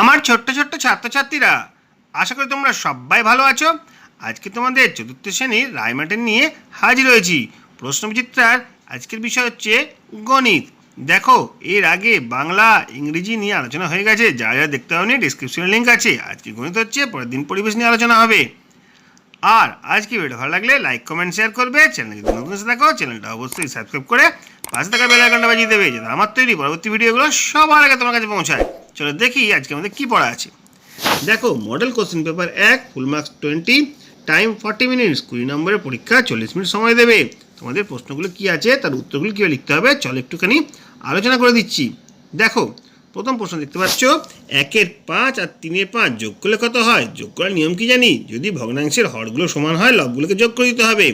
আমার ছোট্ট ছোট্ট ছাত্রছাত্রীরা, আশা করি তোমরা সবাই ভালো আছো। আজকে তোমাদের চতুর্থ শ্রেণীর রায়মার্টিন নিয়ে হাজির হয়েছি। প্রশ্নবিচিত্রার আজকের বিষয় হচ্ছে গণিত। দেখো, এর আগে বাংলা ইংরেজি নিয়ে আলোচনা হয়ে গেছে, যা যা দেখতে হবে ডিসক্রিপশনে লিঙ্ক আছে। আজকে গণিত হচ্ছে, পরের দিন পরিবেশ নিয়ে আলোচনা হবে। আর আজকে ভিডিও ভালো লাগলে লাইক কমেন্ট শেয়ার করবে। চ্যানেল যদি নতুন এসে থাকো, চ্যানেলটা অবশ্যই সাবস্ক্রাইব করে পাশে থাকা বেল আইকনটা বাজিয়ে দেবে, যাতে আমার তৈরি পরবর্তী ভিডিওগুলো সবার আগে তোমার কাছে পৌঁছায়। চলো দেখি আজকে আমাদের কী পড়া আছে। দেখো, model question paper 1, full marks 20, time 40 minutes, 20 নম্বরের পরীক্ষা, 40 মিনিট সময় দেবে। তোমাদের প্রশ্নগুলো কী আছে, তার উত্তরগুলো কীভাবে লিখতে হবে চলো একটুখানি আলোচনা করে দিচ্ছি। দেখো, প্রথম প্রশ্ন দেখতে পাচ্ছ, 1-এর 5 আর 3-এর 5 যোগ করলে কত হয়? যোগ করার নিয়ম কি জানি? যদি ভগ্নাংশের হরগুলো সমান হয়, লবগুলোকে যোগ করে দিতে হবে।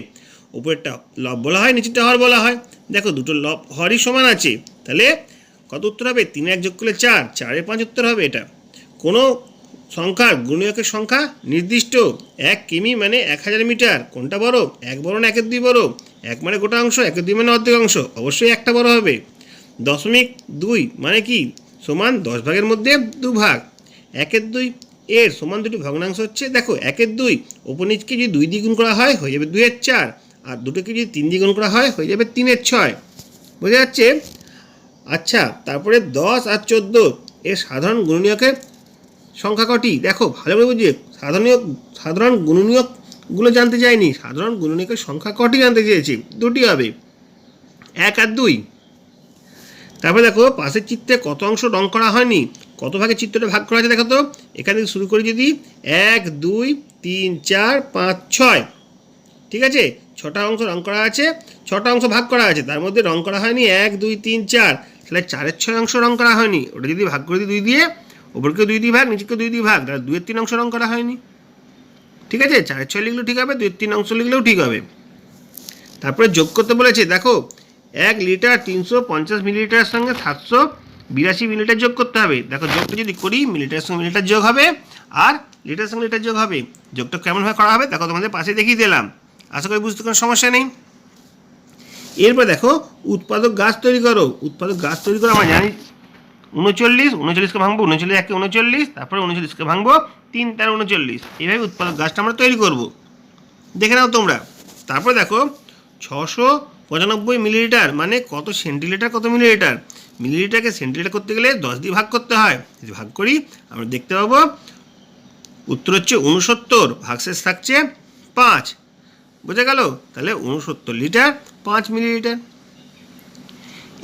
উপরেরটা লব বলা হয়, নিচেরটা হর বলা হয়। দেখো, দুটো লব হরই সমান আছে, তাহলে কত উত্তর হবে? 3-1 যোগ করলে 4, 4-এর 5 উত্তর হবে এটা। কোনো সংখ্যার গুণনীয়কের সংখ্যা নির্দিষ্ট। 1 কিমি মানে 1000 মিটার, কোনটা বড়? 1 বড় না 1-এর 2 বড়? 1 মানে গোটা অংশ, 1-এর 2 মানে অর্ধেক অংশ, অবশ্যই একটা বড় হবে। 0.2 মানে কি? সমান 10 ভাগের মধ্যে 2 ভাগ। 1-এর 2 এর সমান দুটি ভগ্নাংশ হচ্ছে, দেখো 1-এর 2 ওপর নিচকে যদি 2 দিয়ে গুণ করা হয় হয়ে যাবে 2-এর 4, আর দুটোকে যদি 3 দিয়ে গুণ করা হয় হয়ে যাবে 3-এর 6। বোঝা যাচ্ছে? আচ্ছা, তারপরে 10 আর 14 এর সাধারণ গুণনীয়কের সংখ্যা কটি? দেখো ভালো করে বুঝিয়ে, সাধারণ গুণনীয়কগুলো জানতে চাইনি, সাধারণ গুণনীয়কের সংখ্যা কটি জানতে চেয়েছি। দুটি হবে, 1 আর 2। তারপরে দেখো, পাশের চিত্রে কত অংশ রং করা হয়নি, কত ভাগে চিত্রটা ভাগ করা আছে দেখো তো। এখান থেকে শুরু করে যদি 1, 2, 3, 4, 5, 6, ঠিক আছে, 6টা অংশ রং করা আছে, 6টা অংশ ভাগ করা আছে, তার মধ্যে রং করা হয়নি 1, 2, 3, 4, তাহলে 4-এর 6 অংশ রং করা হয়নি। ওটা যদি ভাগ করে দিই 2 দিয়ে, ওপরকে 2 দিয়ে ভাগ, নিচেকে 2 দিয়ে ভাগ, তাহলে 2-এর 3 অংশ রং করা হয়নি। ঠিক আছে, 4-এর 6 লিখলেও ঠিক হবে, 2-এর 3 অংশ লিখলেও ঠিক হবে। তারপরে যোগ করতে বলেছে, দেখো 1 লিটার 350 মিলিলিটারের সঙ্গে 782 মিলিলিটার যোগ করতে হবে। দেখো, যোগটা যদি করি মিলিলিটারের সঙ্গে মিলিলিটার যোগ হবে, আর লিটারের সঙ্গে লিটার যোগ হবে। যোগটা কেমনভাবে করা হবে দেখো, তোমাদের পাশে দেখিয়ে দিলাম, আশা করি বুঝতে কোনো সমস্যা নেই। এরপর দেখো, উৎপাদক গাছ তৈরি করো। উৎপাদক গাছ তৈরি করো আমরা জানি 39কে ভাঙবো, 39 1 39, তারপরে 39কে ভাঙবো 3 13 39, এইভাবে উৎপাদক গাছটা আমরা তৈরি করব। দেখে নাও তোমরা। তারপরে দেখো, 695 মিলিলিটার মানে কত সেন্টিলিটার, কত মিলিলিটার? মিলিলিটারকে সেন্টিলিটার করতে গেলে 10 দিয়ে ভাগ করতে হয়। যদি ভাগ করি আমরা দেখতে পাবো উত্তর হচ্ছে 69, ভাগশেষ থাকছে 5। বোঝা গেল? তাহলে 69 লিটার 5 মিলিলিটার।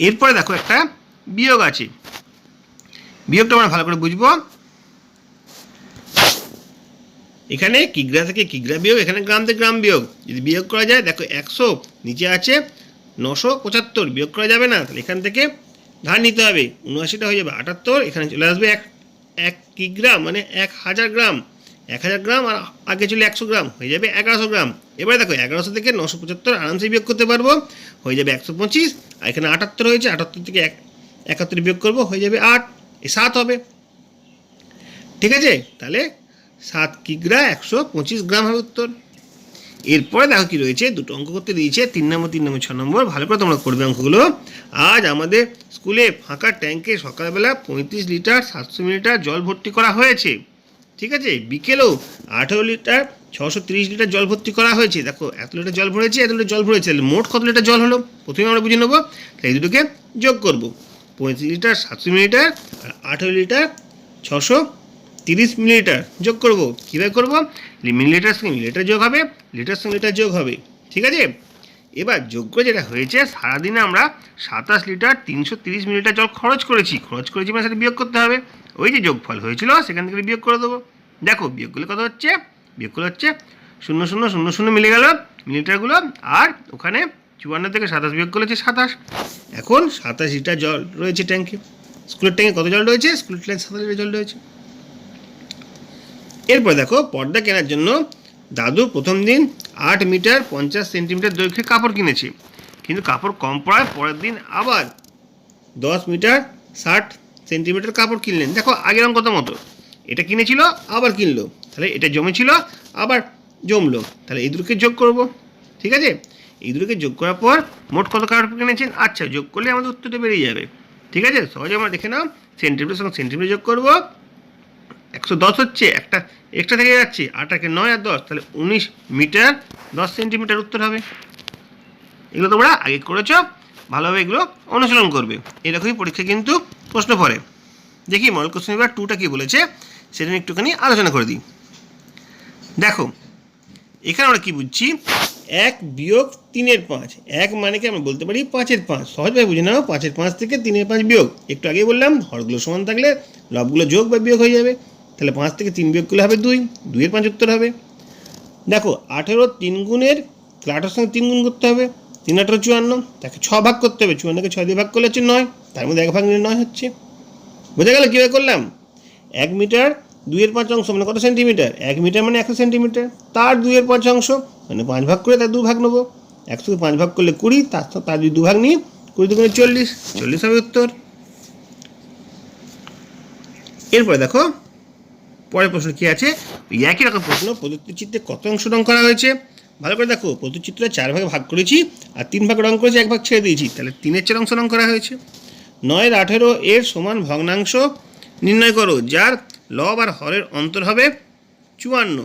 এরপরে দেখো, একটা বিয়োগ আছে, বিয়োগটা আমরা ভালো করে বুঝবো। এখানে কিগ্রা থেকে কিগ্রা বিয়োগ, এখানে গ্রাম থেকে গ্রাম বিয়োগ। যদি বিয়োগ করা যায়, দেখো 100 নিচে আছে 975, বিয়োগ করা যাবে না, তাহলে এখান থেকে ধার নিতে হবে। 79টা হয়ে যাবে 78, এখানে চলে আসবে 1 কিগ্রা মানে 1000 গ্রাম। 1000 গ্রাম আর আগে চলে 100 গ্রাম, হয়ে যাবে 1100 গ্রাম। এবারে দেখো, 1100 থেকে 975 আরামসে বিয়োগ করতে পারবো, হয়ে যাবে 125। আর এখানে 78 হয়েছে, 78 থেকে 71 বিয়োগ করবো, হয়ে যাবে 8, 7 হবে। ঠিক আছে, তাহলে 7 কিগ্রা 125 গ্রাম হবে উত্তর। এরপরে দেখো কি রয়েছে, দুটো অঙ্ক করতে দিয়েছে, 3 নম্বর 3 নম্বর 6 নম্বর। ভালো করে তোমরা করবে অঙ্কগুলো। আজ আমাদের স্কুলে ফাঁকা ট্যাঙ্কে সকালবেলা 35 লিটার 700 মিলিলিটার জল ভর্তি করা হয়েছে। ঠিক আছে, বিকেলেও 18 লিটার 630 লিটার জল ভর্তি করা হয়েছে। দেখো, এত লিটার জল ভরেছে, এত লিটার জল ভরেছে, তাহলে মোট কত লিটার জল হলো প্রথমে আমরা বুঝে নেবো। তাই এই দুটোকে যোগ করব, 35 লিটার 700 মিলিলিটার আর 18 লিটার 630 মিলিলিটার যোগ করব। কীভাবে করবো? মিলিলিটার সঙ্গে মিলিলিটার যোগ হবে, লিটার সঙ্গে লিটার যোগ হবে। ঠিক আছে, এবার যোগ করে যেটা হয়েছে, সারাদিনে আমরা 27 লিটার 330 মিলিলিটার জল খরচ করেছি মানে সেটা বিয়োগ করতে হবে। ওই যে যোগফল হয়েছিল সেখান থেকে বিয়োগ করে দেবো। দেখো, বিয়োগ করলে কত হচ্ছে? বিয়োগ করলে হচ্ছে 0000 মিলে গেল মিলিলিটারগুলো, আর ওখানে 54 থেকে 27 বিয়োগ করলে হচ্ছে 27। এখন 27 লিটার জল রয়েছে ট্যাঙ্কে। স্কুলের ট্যাঙ্কে কত জল রয়েছে? স্কুলের ট্যাঙ্কে 27 লিটার জল রয়েছে। এরপর দেখো, পর্দা কেনার জন্য দাদু প্রথম দিন 8 মিটার 50 সেন্টিমিটার দৈর্ঘ্যের কাপড় কিনেছে, কিন্তু কাপড় কম পড়ায় পরের দিন আবার 10 মিটার 60 সেন্টিমিটার কাপড় কিনলেন। দেখো, আগের অঙ্কটার মতো, এটা কিনেছিল আবার কিনলো, তাহলে এটা জমেছিল আবার জমলো, তাহলে এই দুটোকে যোগ করব। ঠিক আছে, এই দুটোকে যোগ করার পর মোট কত কাপড় কিনেছেন, আচ্ছা যোগ করলে আমাদের উত্তরটা বেরিয়ে যাবে। ঠিক আছে, সহজে আমরা দেখে নাও, সেন্টিমিটার সঙ্গে সেন্টিমিটার যোগ করবো, 110 হচ্ছে, একটা এক্সট্রা থেকে যাচ্ছে, 8 একে 9 আর 10, তাহলে 19 মিটার 10 সেন্টিমিটার উত্তর হবে। এগুলো তোমরা আগে করেছ, ভালোভাবে এগুলো অনুশীলন করবে। এরকমই পরীক্ষা কিন্তু প্রশ্ন পড়ে। দেখি মডেল কোশ্চেন পেপার 2টা কী বলেছে সেটা নিয়ে একটুখানি আলোচনা করে দিই। দেখো এখানে আমরা কি বুঝছি, 1 বিয়োগ 3-এর 5, 1 মানে কি আমরা বলতে পারি 5-এর 5, সহজভাবে বুঝে নাও। 5-এর 5 থেকে 3-এর 5 বিয়োগ, একটু আগেই বললাম হরগুলো সমান থাকলে লবগুলো যোগ বা বিয়োগ হয়ে যাবে, তাহলে 5 থেকে 3 বিয়োগ করলে হবে 2, 2-এর 5 উত্তর হবে। দেখো 18 3 গুণের, তাহলে 18 সঙ্গে 3 গুণ করতে হবে, 3 18 54, তাকে 6 ভাগ করতে হবে, 54কে 6 দিয়ে ভাগ করলে হচ্ছে 9, তার মধ্যে 1 ভাগ নিলে 9 হচ্ছে। বোঝা গেল কীভাবে করলাম? 1 মিটার 2-এর 5 অংশ মানে কত সেন্টিমিটার? 1 মিটার মানে 100 সেন্টিমিটার, তার 2-এর 5 অংশ মানে 5 ভাগ করে তার 2 ভাগ নেবো, 100কে 5 ভাগ করলে 20, তার যদি 2 ভাগ নিই 20 দুগুণে 40, 40 হবে উত্তর। এরপরে দেখো পরের প্রশ্ন কী আছে, একই রকম প্রশ্ন, প্রদত্ত চিত্রে কত অংশ রং করা হয়েছে? ভালো করে দেখো, প্রদত্ত চিত্রে 4 ভাগে ভাগ করেছি আর 3 ভাগ রং করেছি, 1 ভাগ ছেড়ে দিয়েছি, তাহলে 3-এর 4 অংশ রং করা হয়েছে। 9-এর 18 এর সমান ভগ্নাংশ নির্ণয় করো যার লব আর হরের অন্তর হবে 54।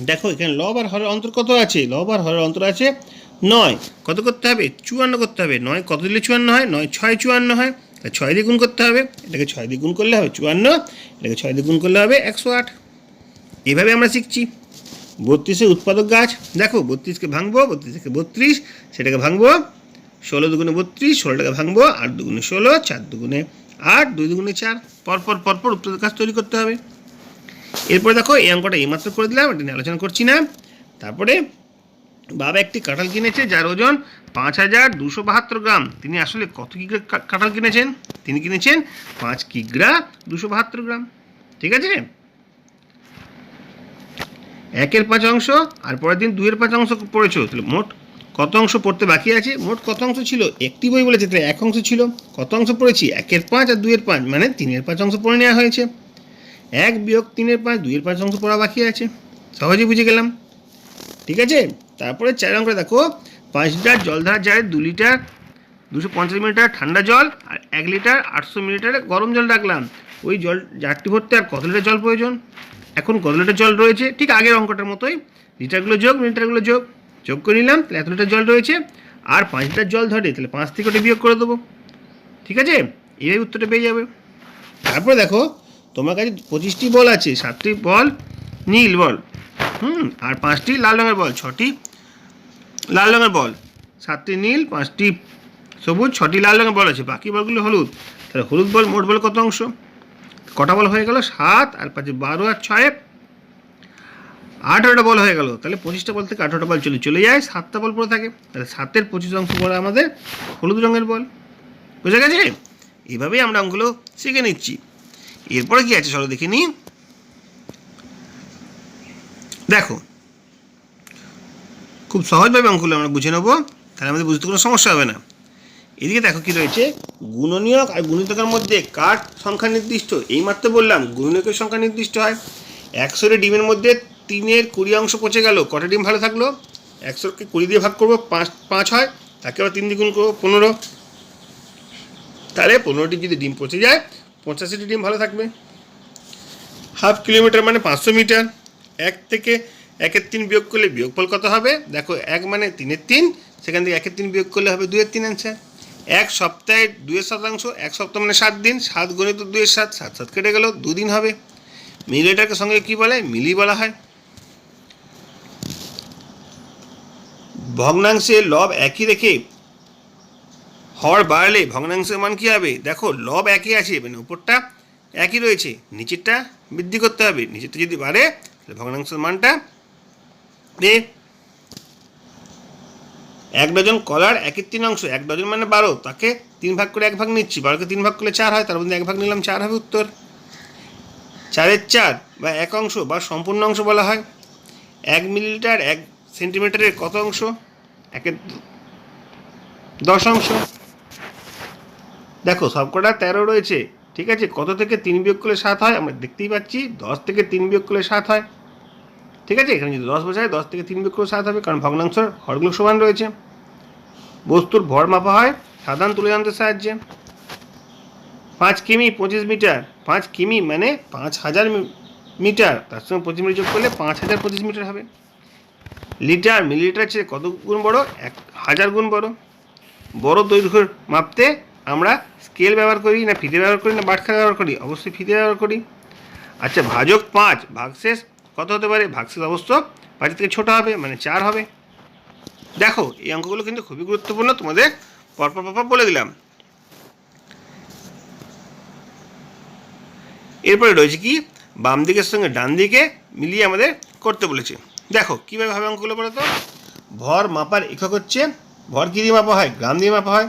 দেখো এখানে লব আর হরের অন্তর কত আছে? লব আর হরের অন্তর আছে 9, কত করতে হবে? 54 করতে হবে। 9 কত দিলে 54 হয়? 9 6 54 হয়, তাহলে 6 দিয়ে গুণ করতে হবে, এটাকে 6 দিয়ে গুণ করলে হবে 54, এটাকে 6 দিয়ে গুণ করলে হবে 108। এভাবে আমরা শিখছি। 32-এর উৎপাদক গাছ, দেখো 32কে ভাঙবো, 32-কে 32, সেটাকে ভাঙবো 16 দুগুণে 32, 16টাকে ভাঙবো 8 দুগুণে 16, 4 দুগুণে 8, 2 দুগুণে 4, পরপর উৎপাদক গাছ তৈরি করতে হবে। এরপরে দেখো এই অঙ্কটা এইমাত্র করে দিলাম, এটা নিয়ে আলোচনা করছি না। তারপরে বাবা একটি কাঁঠাল কিনেছে যার ওজন 5272 গ্রাম। তিনি আসলে কত কিগ্রা কাঁঠাল কিনেছেন? তিনি কিনেছেন 5 কিগ্রা 272 গ্রাম। ঠিক আছে, 1-এর 5 অংশ আর পরের দিন 2-এর 5 অংশ পড়েছো, তাহলে মোট কত অংশ পড়তে বাকি আছে? মোট কত অংশ ছিল? একটি বই বলেছে, তাহলে 1 অংশ ছিল। কত অংশ পড়েছি? 1-এর 5 আর 2-এর 5, মানে 3-এর 5 অংশ পড়ে নেওয়া হয়েছে। 1 বিয়োগ 3-এর 5, 2-এর 5 অংশ পড়া বাকি আছে। সহজেই বুঝে গেলাম। ঠিক আছে, তারপরে 4 অঙ্কে দেখো 5 লিটার জলধার জারে 2 লিটার 250 মিলিলিটার ঠান্ডা জল আর 1 লিটার 800 মিলিলিটার গরম জল রাখলাম। ওই জল জারটি ভরতে আর কত লিটার জল প্রয়োজন? এখন কত লিটার জল রয়েছে? ঠিক আগের অঙ্কটার মতোই, লিটারগুলো যোগ মিলিটারগুলো যোগ করে নিলাম, তাহলে এত লিটার জল রয়েছে। আর 5 লিটার জল ধরে, তাহলে 5 থেকে ওটা বিয়োগ করে দেবো। ঠিক আছে, এইভাবে উত্তরটা পেয়ে যাবে। তারপরে দেখো তোমার কাছে 25টি বল আছে, 7টি বল নীল বল, আর 5টি লাল রঙের বল, 6টি লাল রঙের বল, 7টি নীল, 5টি সবুজ, 6টি লাল রঙের বল আছে, বাকি বলগুলো হলুদ। তাহলে হলুদ বল মোট বল কত অংশ? কটা বল হয়ে গেল? 7 আর 5 12 আর 6 18টা বল হয়ে গেল। তাহলে 25টা বল থেকে 18টা বল চলে যায়, 7টা বল পড়ে থাকে, তাহলে 7-এর 25 অংশ বল আমাদের হলুদ রঙের বল। বুঝে গেছে? এইভাবেই আমরা অঙ্কগুলো শিখে নিচ্ছি। এরপরে কি আছে চলো দেখে নিই। দেখো খুব সহজভাবে অঙ্কগুলো আমরা বুঝে নেবো, তাহলে আমাদের বুঝতে কোনো সমস্যা হবে না। এদিকে দেখো কি রয়েছে, গুণনীয়ক আর গুণিতকের মধ্যে কার সংখ্যা নির্দিষ্ট? এইমাত্র বললাম গুণনীয়কের সংখ্যা নির্দিষ্ট হয়। 100 ডিমের মধ্যে 3-এর 20 অংশ পচে গেল, কটা ডিম ভালো থাকলো? 100কে 20 দিয়ে ভাগ করবো, 5 হয়, তাকে আবার 3 দিয়ে গুণ করবো 15, তাহলে 15টি যদি ডিম পচে যায় 85টি ডিম ভালো থাকবে। হাফ কিলোমিটার মানে 500 মিটার, 1 থেকে 1-এর 3 বিয়োগ করলে বিয়োগফল কত হবে? দেখো 1 মানে 3-এর 3, সেখান থেকে 1-এর 3 বিয়োগ করলে হবে 2-এর 3 অ্যান্সার। 1 সপ্তাহে 2-এর 7 1 সপ্তাহ মানে 7 দিন, 7 গণিত 2-এর 7, 7 7 কেটে গেল, 2 দিন হবে। মিলিলিটারকে সঙ্গে কী বলে? মিলি বলা হয়। ভগ্নাংশে লব একই রেখে হর বাড়লে ভগ্নাংশের মান কী হবে? দেখো লব একই আছে, মানে উপরটা একই রয়েছে, নিচেরটা বৃদ্ধি করতে হবে। নিচেরটা যদি বাড়ে তাহলে ভগ্নাংশের মানটা 1 ডজন কলার 1-এর 3 অংশ, 1 ডজন মানে 12, তাকে 3 ভাগ করে 1 ভাগ নিচ্ছি, 12কে 3 ভাগ করলে 4 হয়, তার মধ্যে 1 ভাগ নিলাম, 4 হবে উত্তর। 4-এর 4 বা 1 অংশ বা সম্পূর্ণ অংশ বলা হয়। 1 মিলিলিটার 1 সেন্টিমিটারের কত অংশ? 1-এর 10 অংশ। দেখো সবকটা 13 রয়েছে, ঠিক আছে, কত থেকে 3 বিয়োগ করলে 7 হয়? আমরা দেখতেই পাচ্ছি 10 থেকে 3 বিয়োগ করলে 7 হয়। ঠিক আছে, এখানে যদি 10 বোঝায় 10 থেকে 3 বিয়োগ করলে 7 হবে, কারণ ভগ্নাংশের হরগুলো সমান রয়েছে। বস্তুর ভর মাপা হয় সাধারণ তুলে আনতে সাহায্যে। 5 কিমি 25 মিটার, 5 কিমি মানে 5000 মিটার, তার সঙ্গে 25 মিটার যোগ করলে 5000 25 মিটার হবে। লিটার মিলিলিটার চেয়ে কত গুণ বড়? 1000 গুণ বড়। বড় দৈর্ঘ্যের মাপতে আমরা স্কেল ব্যবহার করি না ফিতে ব্যবহার করি না বাটখারা ব্যবহার করি? অবশ্যই ফিতে ব্যবহার করি। আচ্ছা, ভাজক 5 ভাগশেষ কত হতে পারে? ভাগশেষ অবশ্য 5 থেকে ছোট হবে, মানে 4 হবে। দেখো, এই অঙ্কগুলো কিন্তু খুবই গুরুত্বপূর্ণ, তোমাদের পরপর বলে দিলাম। এরপরে রয়েছে কি, বাম দিকের সঙ্গে ডান দিকে মিলিয়ে আমাদের করতে বলেছে। দেখো কীভাবে হবে অঙ্কগুলো বলো তো। ভর মাপার একক হচ্ছে, ভর কী দিয়ে মাপা হয়? গ্রাম দিয়ে মাপা হয়।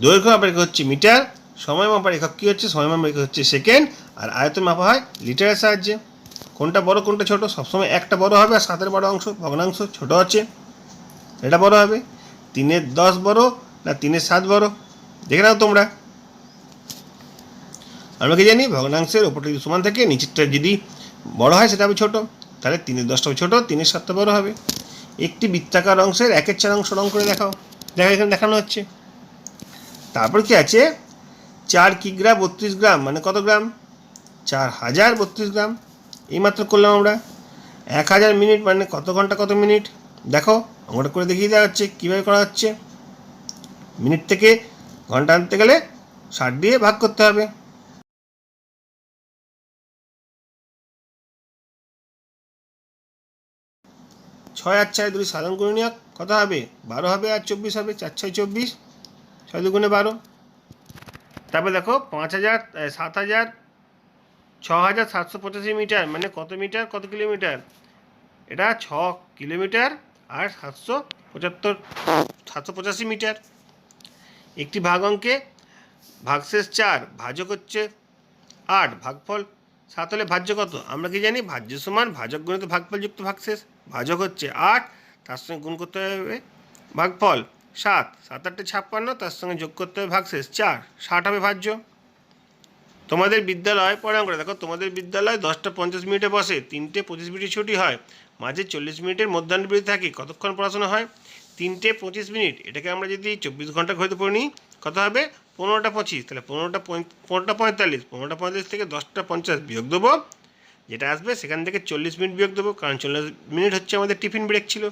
দৈর্ঘ্য মাপার একক হচ্ছে মিটার। সময় মাপার একক কী হচ্ছে? সময় মাপার একক হচ্ছে সেকেন্ড। আর আয়তন মাপা হয় লিটারের সাহায্যে। কোনটা বড় কোনটা ছোট? সবসময় একটা বড় হবে, আর 7-এর বড় অংশ ভগ্নাংশ ছোট আছে, এটা বড় হবে। 3-এর 10 বড় না 3-এর 7 বড়? দেখে নাও তোমরা। আমরা কি জানি, ভগ্নাংশের ওপরটা যদি সমান থাকে, নিচেরটা যদি বড় হয় সেটা হবে ছোট। তাহলে 3-এর 10টা হবে ছোট, 3-এর 7টা বড় হবে। একটি বৃত্তাকার অংশের 1/4 অংশ রং করে দেখাও। দেখো এখানে দেখানো হচ্ছে। তারপর কি আছে? 4 কিগ্রা 32 গ্রাম মানে কত গ্রাম? 4032 গ্রাম। এইমাত্র করলাম আমরা। 1000 মিনিট মানে কত ঘন্টা কত মিনিট? দেখো অঙ্কটা করে দেখিয়ে দেওয়া হচ্ছে কীভাবে করা হচ্ছে। মিনিট থেকে ঘন্টা আনতে গেলে 60 দিয়ে ভাগ করতে হবে। 6 আর 4 দুটি সাধারণ গুণনীয়ক কত হবে? 12 হবে আর 24 হবে। 4 6 24, 6 2 12। তারপর দেখো 5000 7000 6785 মিটার মানে কত মিটার কত কিলোমিটার? এটা 6 কিলোমিটার আর 785 মিটার। একটি ভাগ অঙ্কে ভাগশেষ 4, ভাজক হচ্ছে 8, ভাগফল 7 হলে ভাজ্য কত? আমরা কি জানি, ভাজ্য সমান ভাজক গুণিত ভাগফল যুক্ত ভাগশেষ। ভাজক হচ্ছে 8, তার সঙ্গে গুণ করতে হবে ভাগফল 7, 7 8 56, তার সঙ্গে যোগ করতে হবে ভাগশেষ 4, 60 হবে ভাজ্য। তোমাদের বিদ্যালয় পড়ে অঙ্কটা দেখো, তোমাদের বিদ্যালয় 10টা 50 মিনিটে বসে, 3টে 25 মিনিটে ছুটি হয়, মাঝে 40 মিনিটের মধ্যাহ্ন বিরতি থাকে, কতক্ষণ পড়াশোনা হয়? 3টে 25 মিনিট। এটাকে আমরা যদি 24 ঘন্টা ঘড়িতে পড়ে নিই কত হবে? 15টা 25, তাহলে 15টা 45, 15টা 45 থেকে 10টা 50 বিয়োগ দেবো, যেটা আসবে সেখান থেকে 40 মিনিট বিয়োগ দেবো, কারণ 40 মিনিট হচ্ছে আমাদের টিফিন ব্রেক ছিল।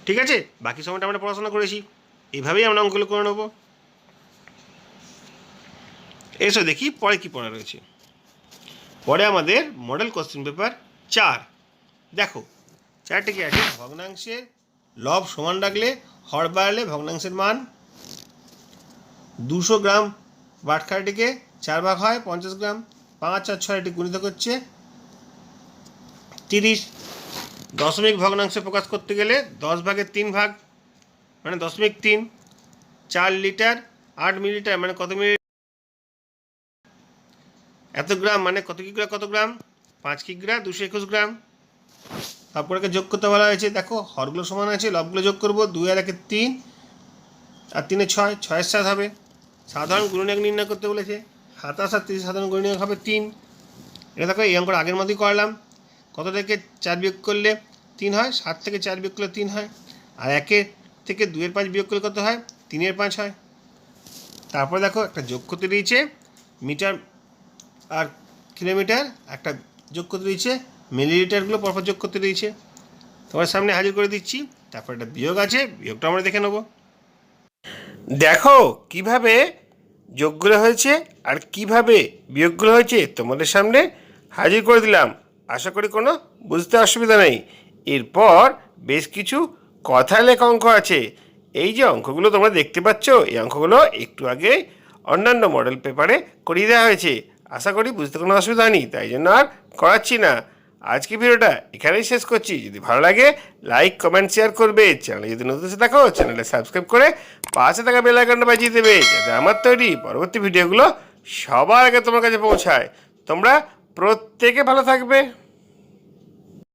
ঠিক আছে, বাকি সময়টা আমরা পড়াশোনা করেছি। এইভাবেই আমরা অঙ্কগুলো করে নেবো। এসো দেখি পরে কি পড়া রয়েছে। পরে আমাদের মডেল কোশ্চেন পেপার 4। দেখো 4টে কি আছে? ভগ্নাংশের লব সমান রাখলে হর বাড়লে ভগ্নাংশের মান। 200 গ্রাম বাটখারাটিকে 4 ভাগ হয় 50 গ্রাম। 5 আর 6 এটি গুণিতক হচ্ছে 30। দশমিক ভগ্নাংশে প্রকাশ করতে গেলে 10 ভাগের 3 ভাগ মানে 0.3। 4 লিটার 8 মিলিলিটার মানে কত মিলি? এত গ্রাম মানে কত কিগ্রা কত গ্রাম? 5 কিগ্রা 221 গ্রাম। তারপরে যোগ করতে বলা হয়েছে। দেখো হরগুলো সমান আছে, লবগুলো যোগ করবো। 2 আর 1 3 আর 3 6, 6 7 হবে। সাধারণ গুণনীয়ক নির্ণয় করতে বলেছে। 27 আর 30 সাধারণ গুণনীয়ক হবে 3। এটা দেখো এই অঙ্কটা আগের মতোই করলাম। কত থেকে 4 বিয়োগ করলে 3 হয়? 7 থেকে 4 বিয়োগ করলে 3 হয়। আর 1 থেকে 2 এর 5 বিয়োগ করলে কত হয়? 3 এর 5 হয়। তারপরে দেখো একটা যোগ করতে দিয়েছে, মিটার আর কিলোমিটার একটা যোগ করতে দিয়েছে, মিলিলিটারগুলো পরপর যোগ করতে দিয়েছে। তোমার সামনে হাজির করে দিচ্ছি। তারপর একটা বিয়োগ আছে, বিয়োগটা আমরা দেখে নেব। দেখো কিভাবে যোগগুলো হয়েছে আর কিভাবে বিয়োগগুলো হয়েছে তোমাদের সামনে হাজির করে দিলাম। আশা করি কোনো বুঝতে অসুবিধা নেই। এরপর বেশ কিছু কথা লেখা অঙ্ক আছে। এই যে অঙ্কগুলো তোমরা দেখতে পাচ্ছ, এই অঙ্কগুলো একটু আগে অন্যান্য মডেল পেপারে করিয়ে দেওয়া হয়েছে। আশা করি বুঝতে কোনো অসুবিধা নেই, তাই জন্য আর করাচ্ছি না। আজকে ভিডিওটা এখানেই শেষ করছি। যদি ভালো লাগে লাইক কমেন্ট শেয়ার করবে। চ্যানেলে যদি নতুন এসে থাকো চ্যানেলে সাবস্ক্রাইব করে পাশে থাকা বেল আইকনটা বাজিয়ে দেবে, যাতে আমার তৈরি পরবর্তী ভিডিওগুলো সবার আগে তোমার কাছে পৌঁছায়। তোমরা প্রত্যেকে ভালো থাকবে।